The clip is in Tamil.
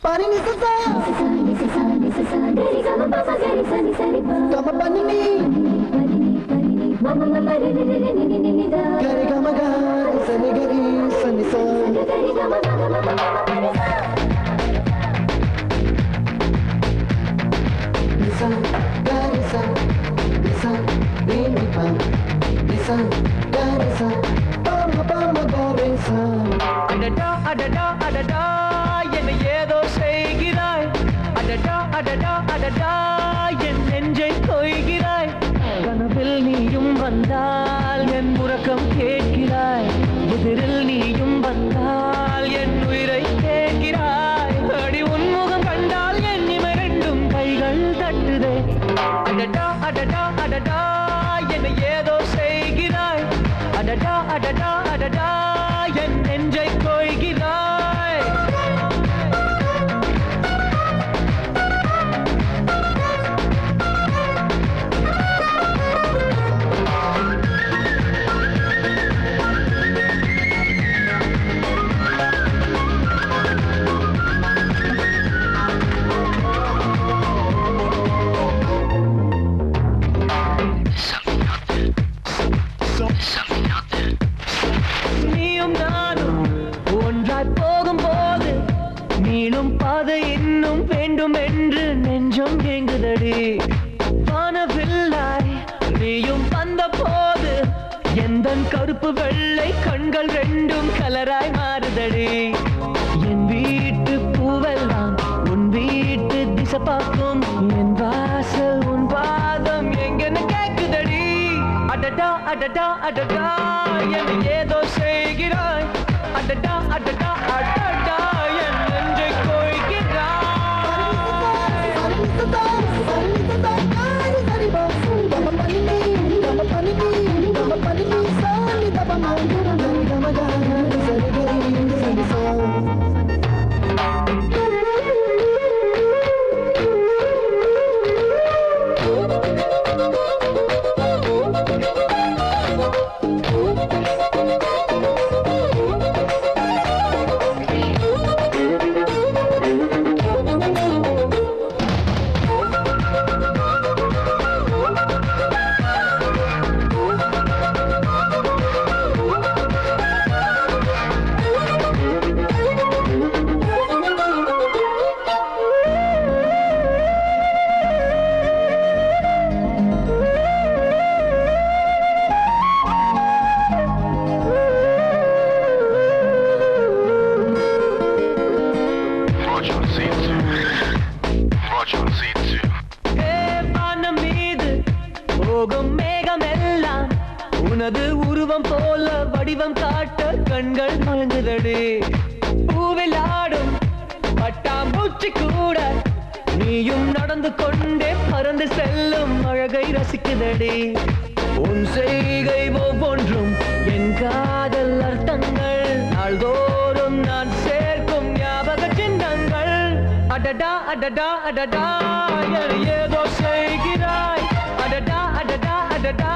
Parini sasa gari gama papa gari sani sani pa gama panini mama mama re re re re ni ni ni da gari gama gari sani sa gari gama mama mama gari sa nisa gari sa nisa re ni pa nisa gari sa pama pama gari sa adada adada adada என்னை ஏதோ செய்கிறாய் அடடா அடடா அடடா என் நெஞ்சை கொய்கிறாய் கனவில் நீயும் வந்தால் என் உறக்கம் கேட்கிறாய் எதிரில் நீயும் வந்தால் என் உயிரை கேட்கிறாய் அடி உன்முகம் கண்டால் என் இமை ரெண்டும் கைகள் தட்டுதே அடடா அடடா அடடா என்னை ஏதோ செய்கிறாய் அடடா அடடா அடடா என் நெஞ்சை கொய்கிறாய் நீயும் நானும் ஒன்றாய் போகும்போது நீளும் பாதை இன்னும் வேண்டும் என்று நெஞ்சம் ஏங்குதடி வானவில்லாய் நீயும் வந்த போது எந்தன் கருப்பு வெள்ளை கண்கள் ரெண்டும் கலராய் மாறுதடி என் வீட்டு பூவெல்லாம் உன் வீட்டு திசை பார்க்கும் என் வாசல் உன் பாதம் எங்கன்னு கேக்குதடி அடடா அடடா அடடா என்னை ஏதோ செய்கிறாய் அடடா அடடா அடடா என் நெஞ்சை கொய்கிறாய் மேகமெல்லாம் உனது உருவம் போல வடிவம் காட்ட கண்கள் மயங்குதடி பூவில் ஆடும் பட்டாம்பூச்சி கூட நீயும் நடந்து கொண்டே பறந்து செல்லும் அழகை ரசிக்குதடி உன் செய்கை ஒவ்வொன்றும் என் காதல் அர்த்தங்கள் நாள்தோறும் நான் சேர்க்கும் ஞாபக சின்னங்கள் அடடா அடடா அடடா ஏதோ செய்கிறாய் அடடா அடடா அடடா